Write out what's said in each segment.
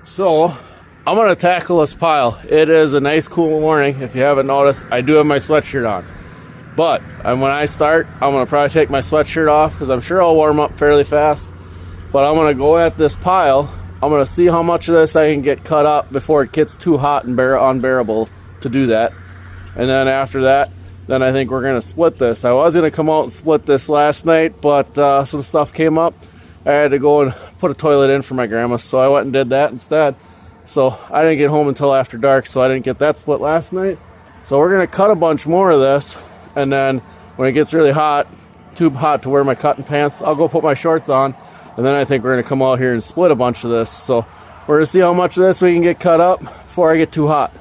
So I'm gonna tackle this pile. It is a nice cool morning. If you haven't noticed, I do have my sweatshirt on. But when I start, I'm gonna probably take my sweatshirt off because I'm sure I'll warm up fairly fast. But I'm gonna go at this pile. I'm gonna see how much of this I can get cut up before it gets too hot and unbearable to do that. And then after that, then I think we're gonna split this. I was gonna come out and split this last night, but some stuff came up. I had to go and put a toilet in for my grandma, so I went and did that instead. So I didn't get home until after dark, so I didn't get that split last night. So we're gonna cut a bunch more of this, and then when it gets really hot, too hot to wear my cotton pants, I'll go put my shorts on, and then I think we're gonna come out here and split a bunch of this. So we're gonna see how much of this we can get cut up before I get too hot.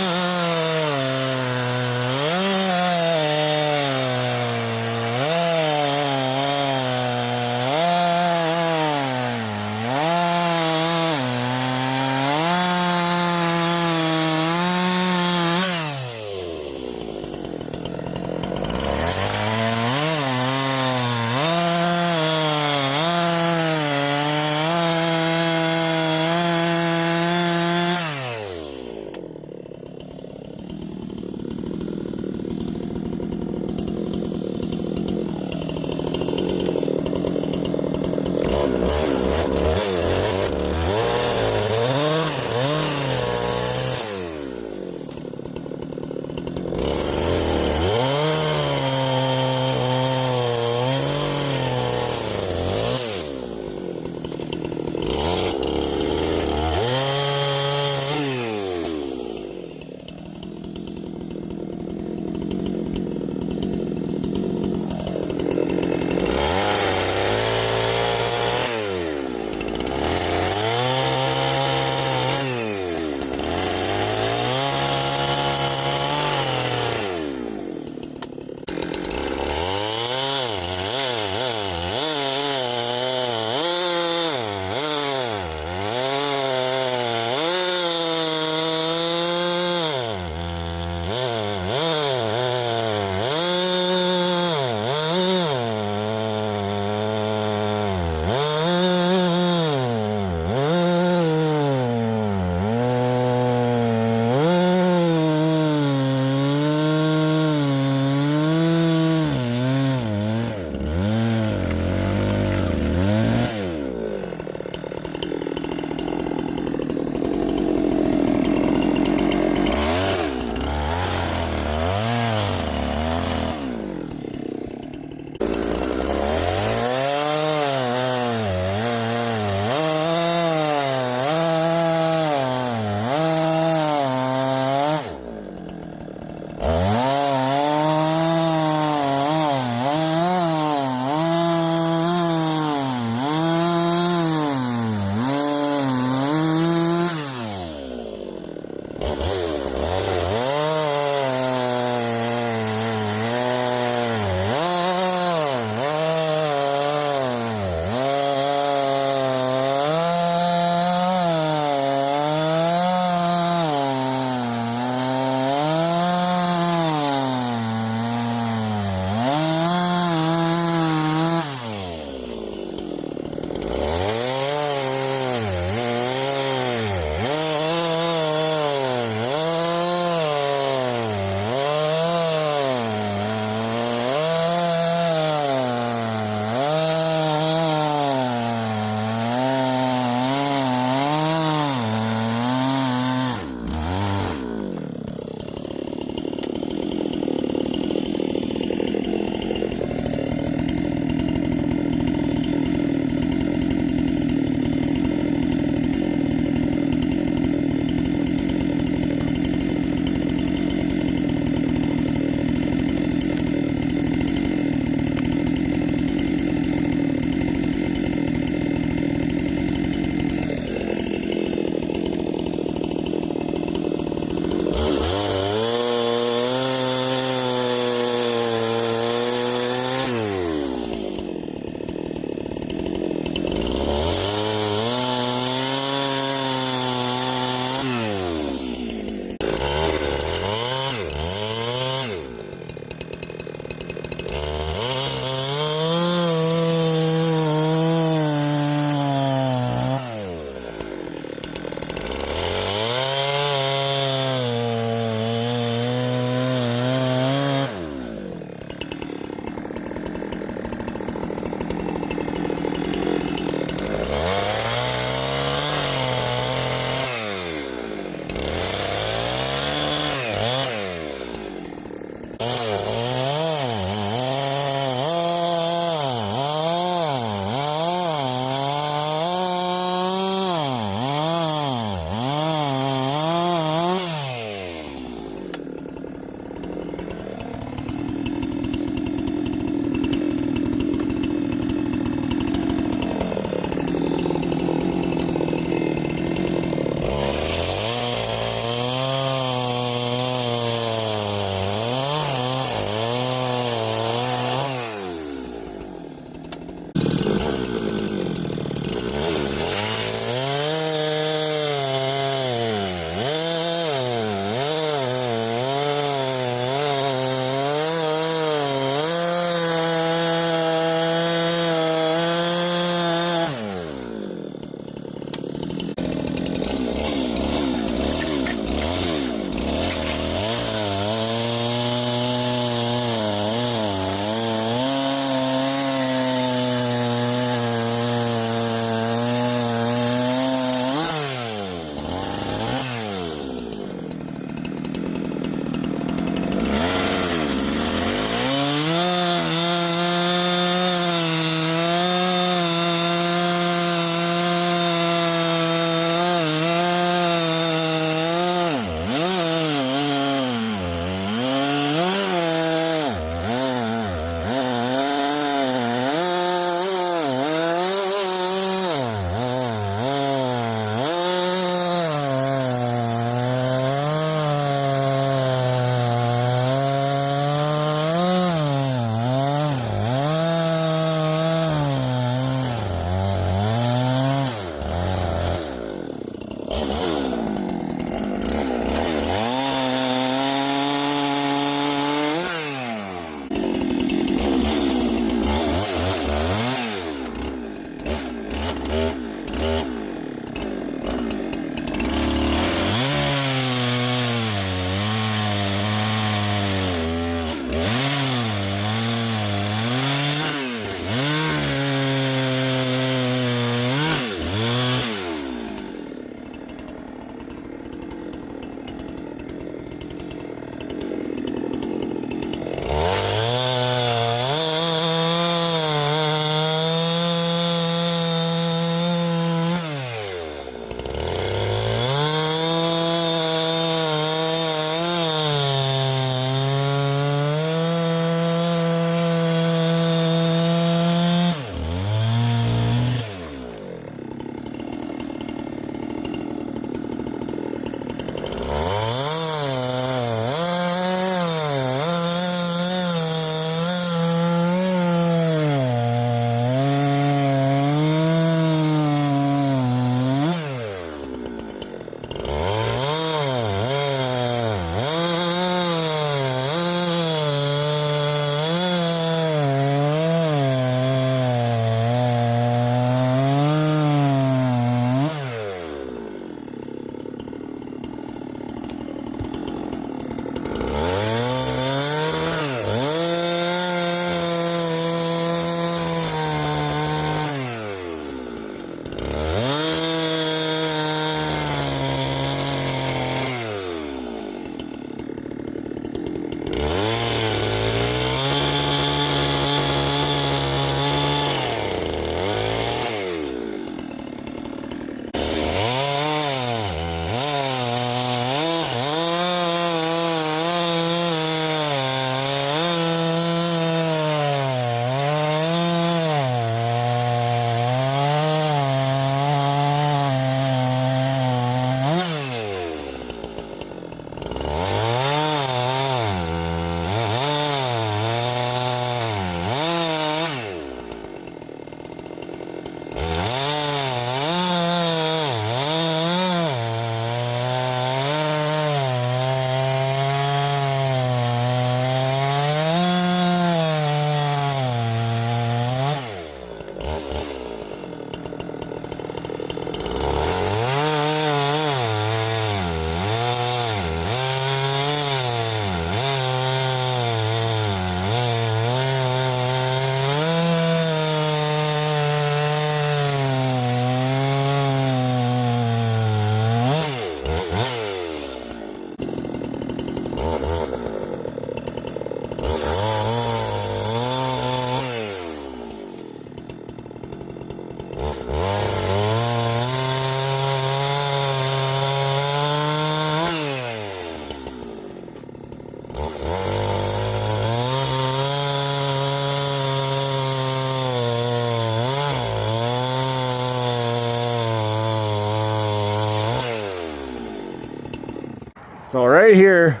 So right here,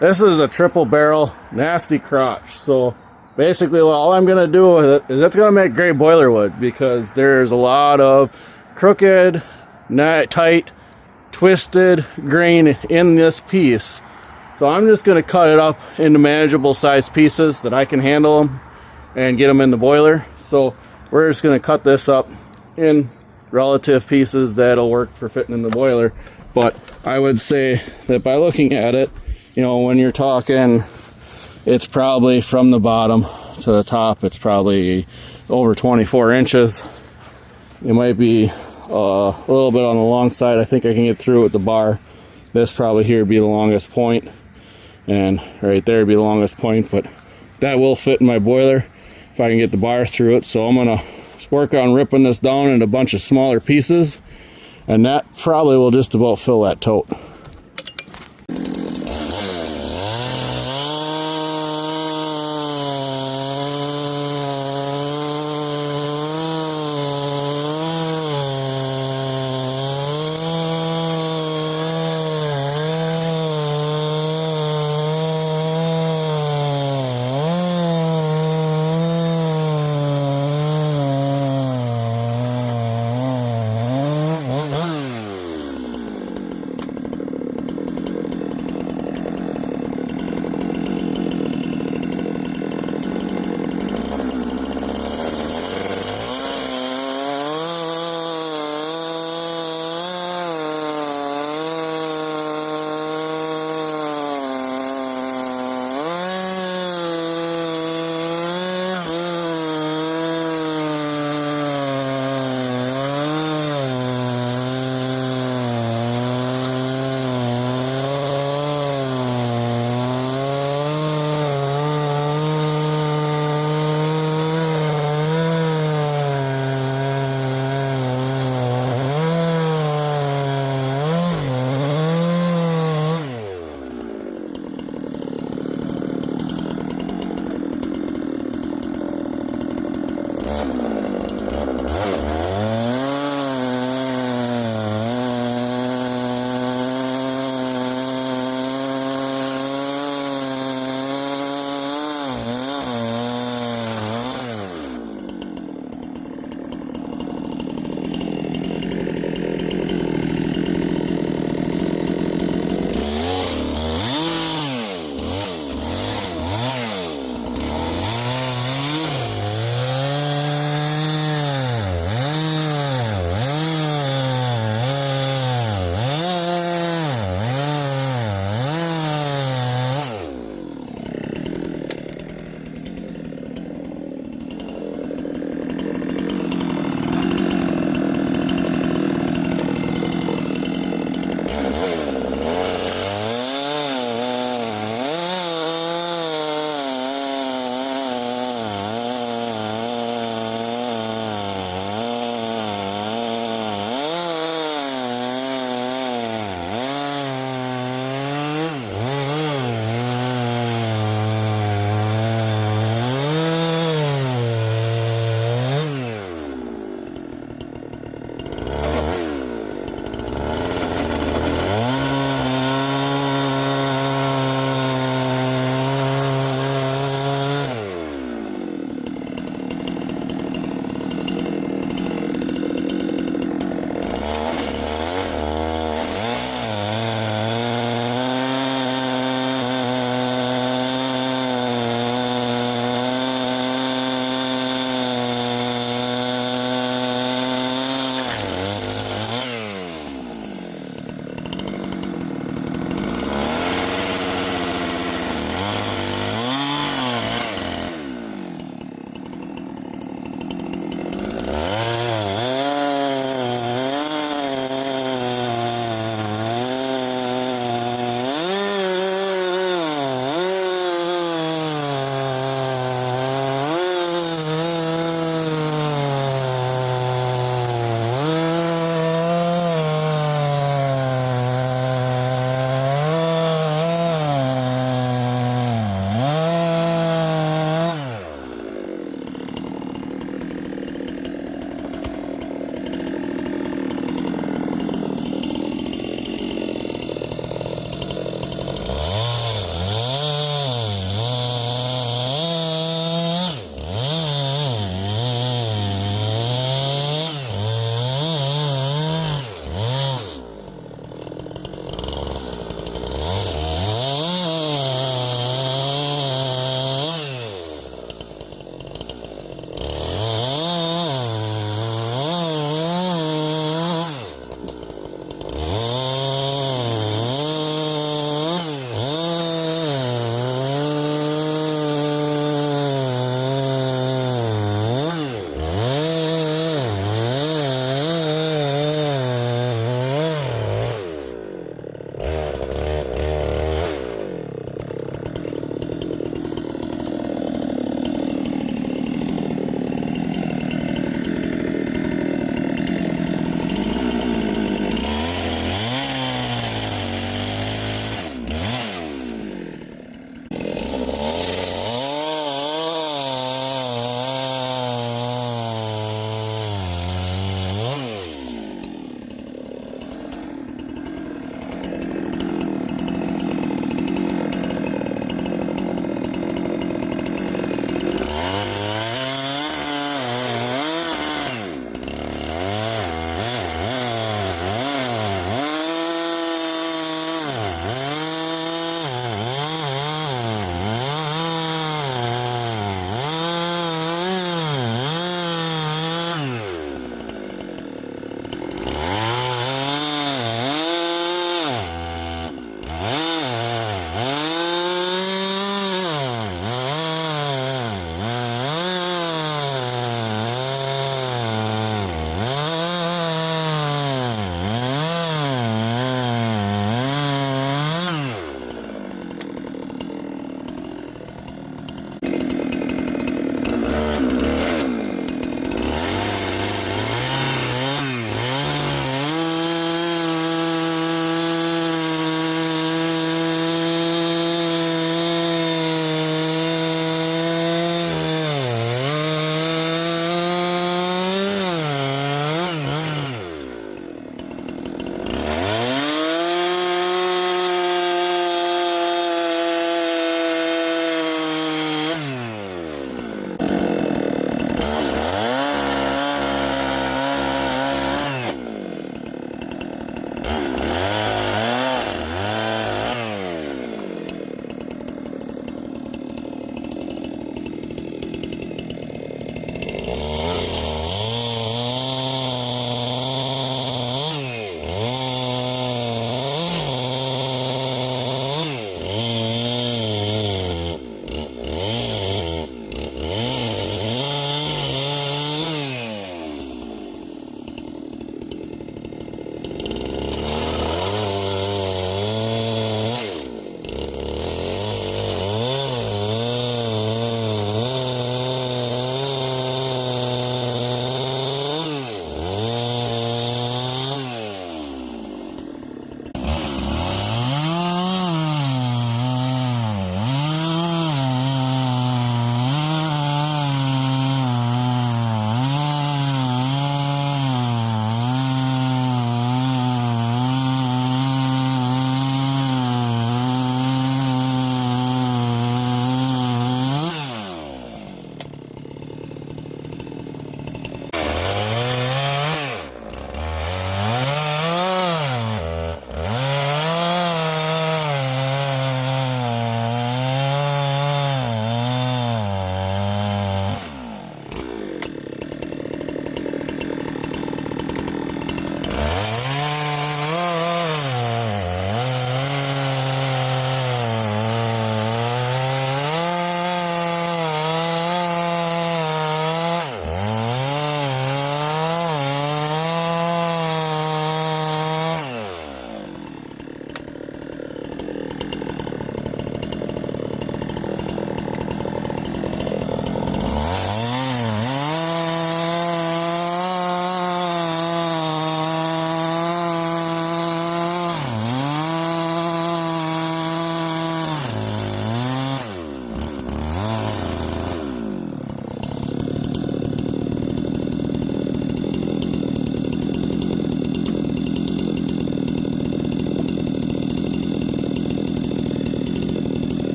this is a triple barrel nasty crotch. So basically all I'm going to do with it is it's going to make great boiler wood, because there's a lot of crooked, tight, twisted grain in this piece. So I'm just going to cut it up into manageable size pieces that I can handle them and get them in the boiler. So we're just going to cut this up in relative pieces that'll work for fitting in the boiler. But I would say that by looking at it, you know, when you're talking, it's probably from the bottom to the top, it's probably over 24 inches. It might be a little bit on the long side. I think I can get through with the bar. This probably here would be the longest point, and right there would be the longest point, but that will fit in my boiler if I can get the bar through it. So I'm gonna work on ripping this down into a bunch of smaller pieces, and that probably will just about fill that tote.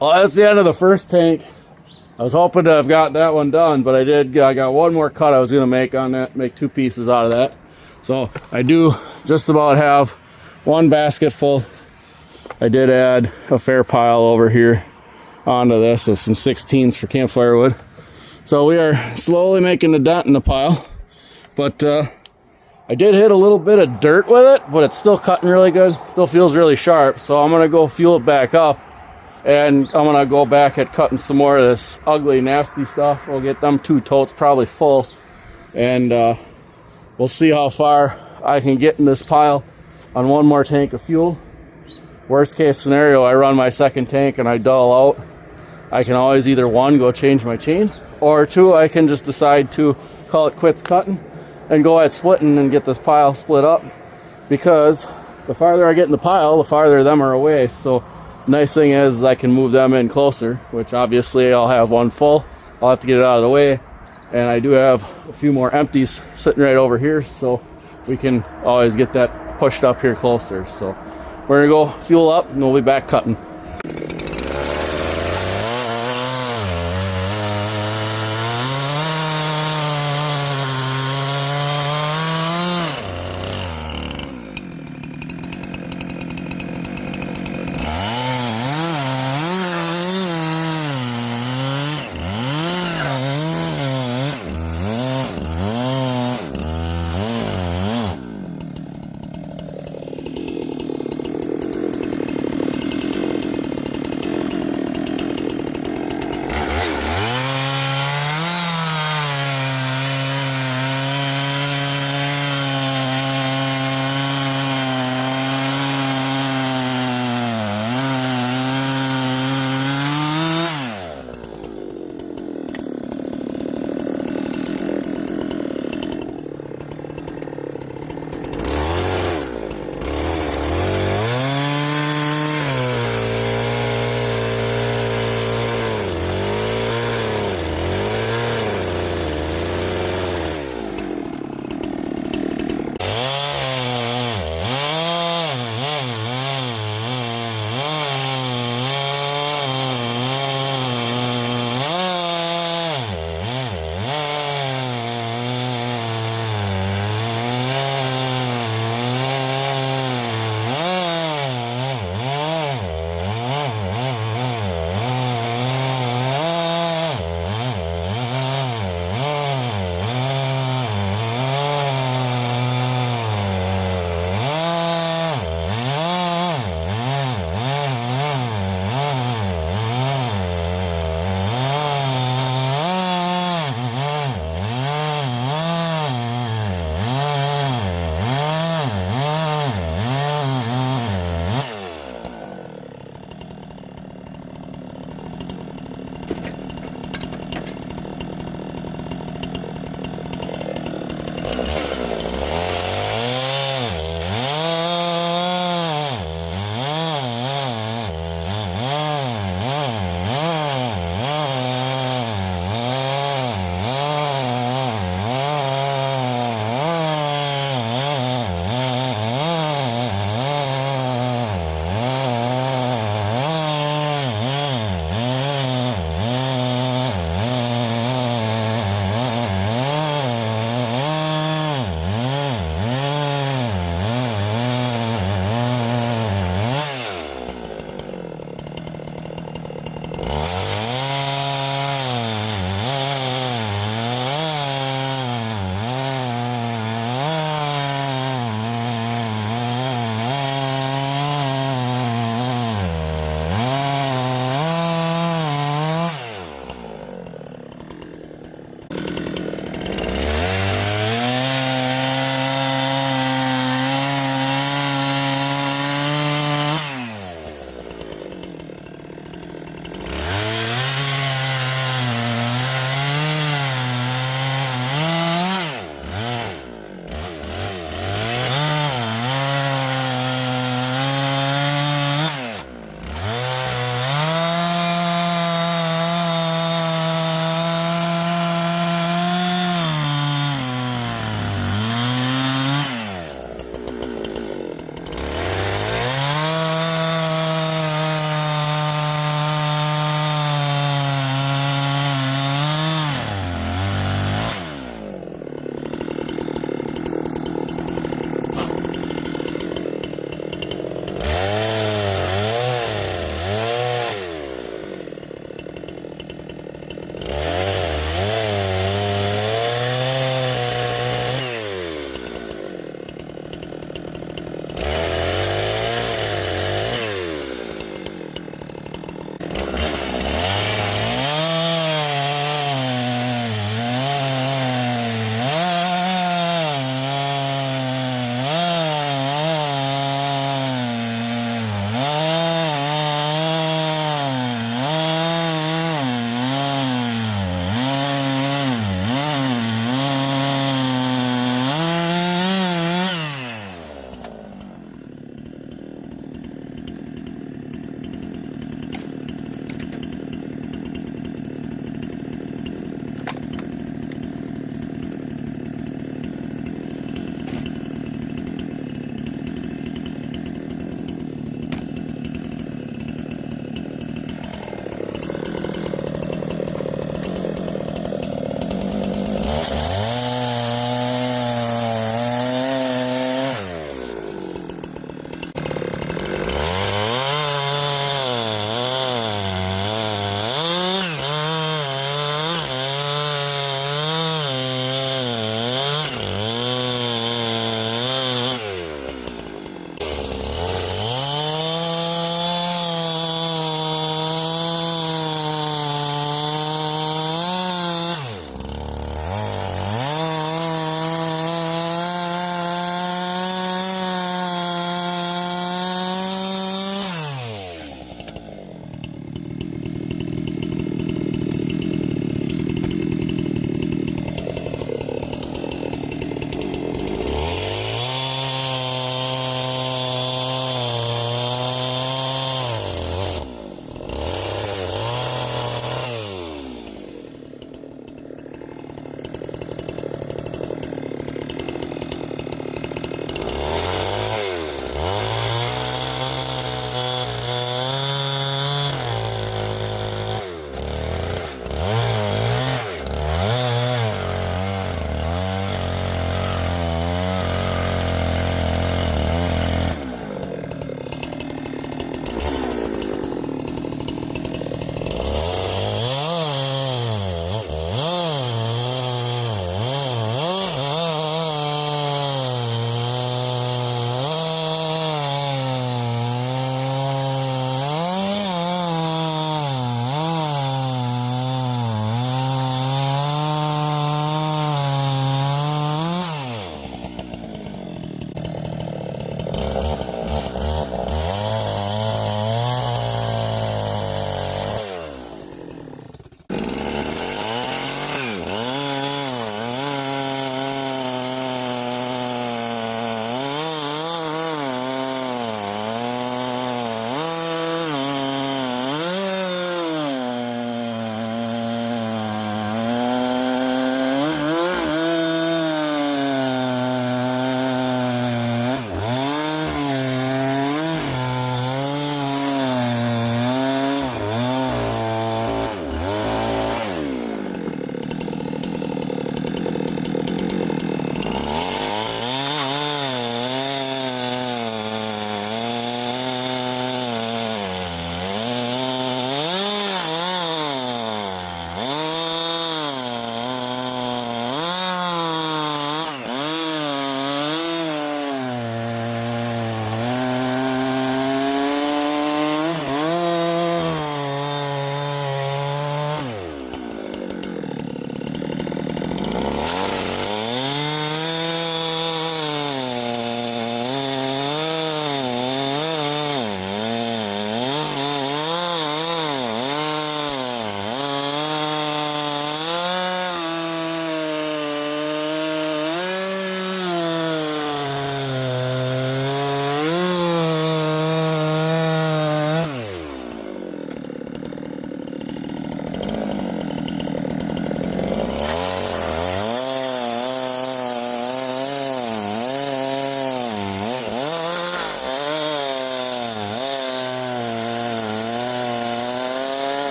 Well, that's the end of the first tank. I was hoping to have got that one done, but I got one more cut I was going to make on that, make 2 pieces out of that. So I do just about have 1 basket full. I did add a fair pile over here onto this of some 16s for campfire wood. So we are slowly making a dent in the pile, but I did hit a little bit of dirt with it, but it's still cutting really good. Still feels really sharp. So I'm going to go fuel it back up, and I'm going to go back at cutting some more of this ugly, nasty stuff. We'll get them 2 totes probably full, and we'll see how far I can get in this pile on 1 more tank of fuel. Worst case scenario, I run my second tank and I dull out. I can always either 1, go change my chain, or 2, I can just decide to call it quits cutting and go at splitting and get this pile split up, because the farther I get in the pile, the farther them are away. So nice thing is I can move them in closer, which obviously I'll have 1 full. I'll have to get it out of the way, and I do have a few more empties sitting right over here, so we can always get that pushed up here closer. So we're gonna go fuel up and we'll be back cutting.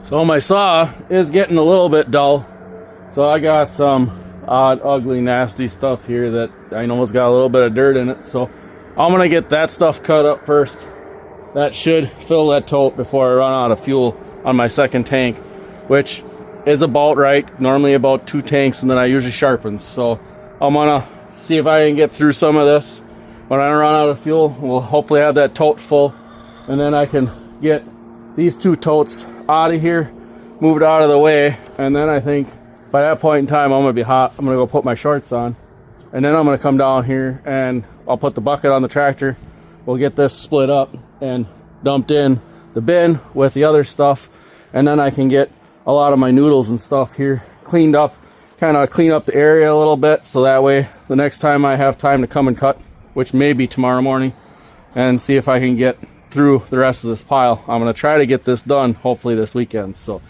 So my saw is getting a little bit dull. So I got some odd, ugly, nasty stuff here that I know has got a little bit of dirt in it. So I'm gonna get that stuff cut up first. That should fill that tote before I run out of fuel on my second tank, which is about right. Normally about 2 tanks, and then I usually sharpen. So I'm gonna see if I can get through some of this. When I run out of fuel, we'll hopefully have that tote full, and then I can get these 2 totes out of here, move it out of the way, and then I think by that point in time I'm gonna be hot. I'm gonna go put my shorts on, and then I'm gonna come down here and I'll put the bucket on the tractor. We'll get this split up and dumped in the bin with the other stuff, and then I can get a lot of my noodles and stuff here cleaned up, kind of clean up the area a little bit, so that way the next time I have time to come and cut, which may be tomorrow morning, and see if I can get through the rest of this pile. I'm going to try to get this done hopefully this weekend. So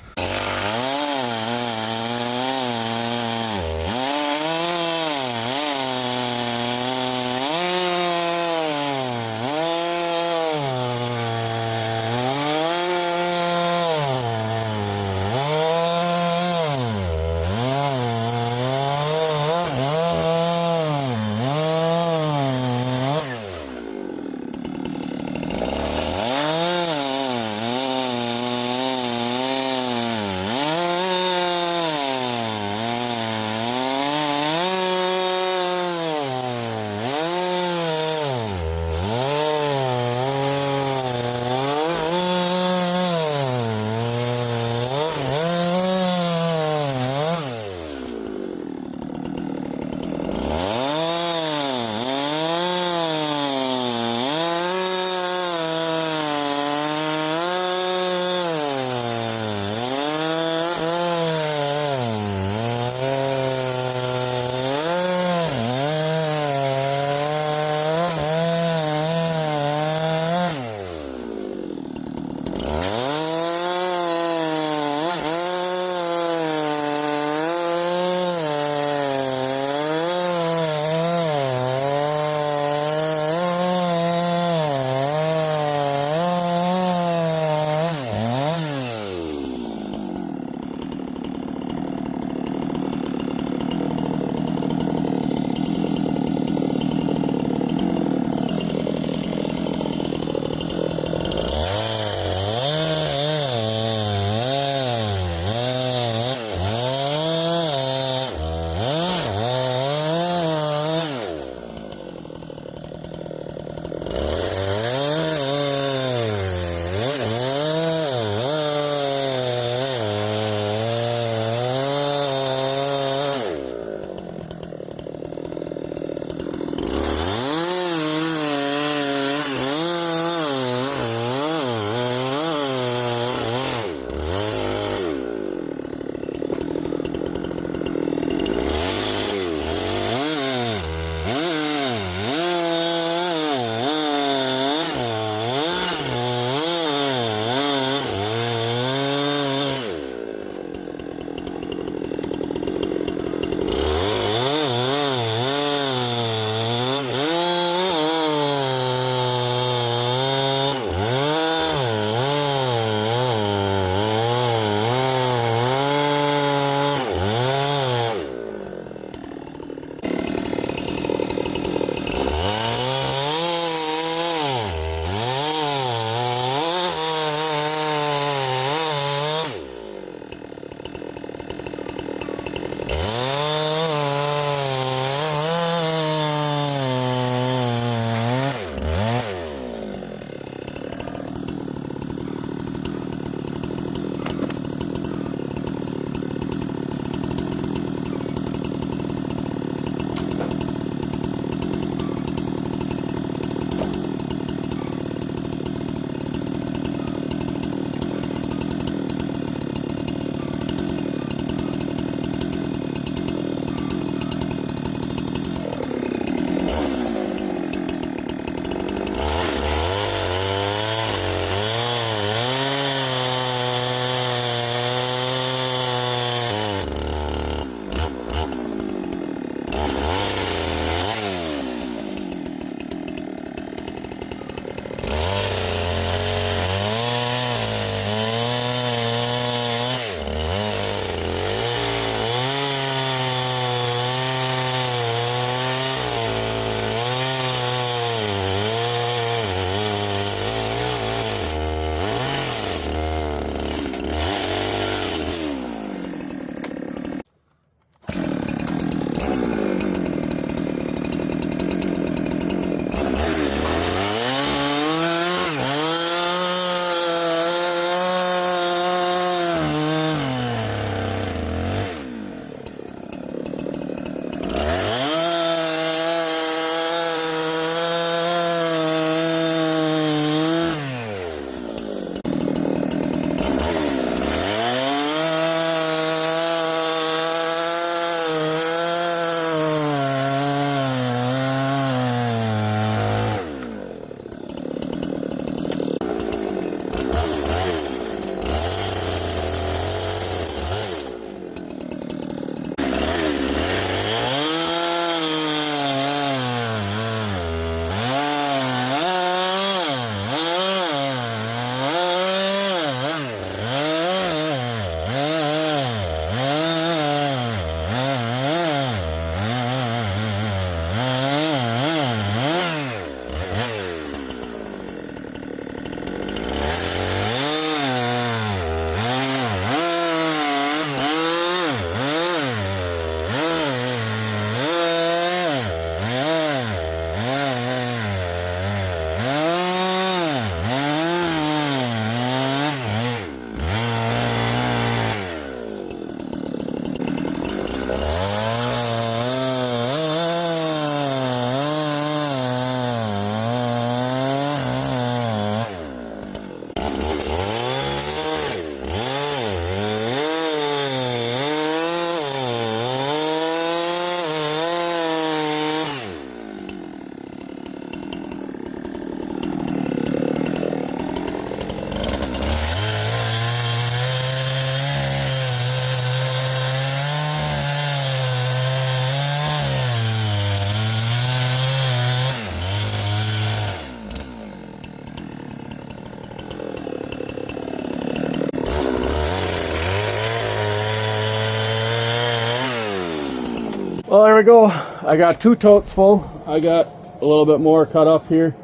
Well, there we go. I got 2 totes full. I got a little bit more cut up here.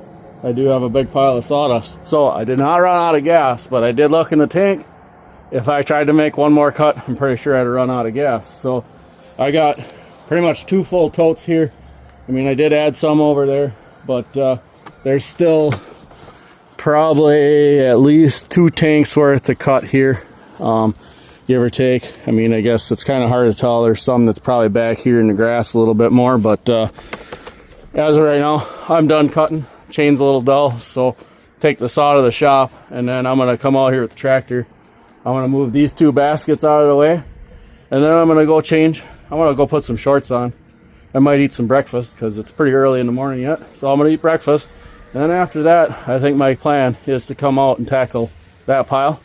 I do have a big pile of sawdust. So I did not run out of gas, but I did look in the tank. If I tried to make one more cut, I'm pretty sure I'd run out of gas. So I got pretty much 2 full totes here. I mean, I did add some over there, but there's still probably at least 2 tanks worth to cut here, give or take. I mean, I guess it's kind of hard to tell. There's some that's probably back here in the grass a little bit more, but as of right now, I'm done cutting. Chain's a little dull, so take the saw to the shop, and then I'm gonna come out here with the tractor. I'm gonna move these 2 baskets out of the way, and then I'm gonna go change. I'm gonna go put some shorts on. I might eat some breakfast because it's pretty early in the morning yet, so I'm gonna eat breakfast. And then after that, I think my plan is to come out and tackle that pile.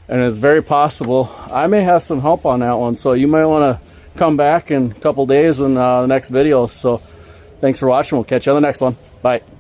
And it's very possible I may have some help on that one, so you might want to come back in a couple days in the next video. So thanks for watching. We'll catch you on the next one. Bye.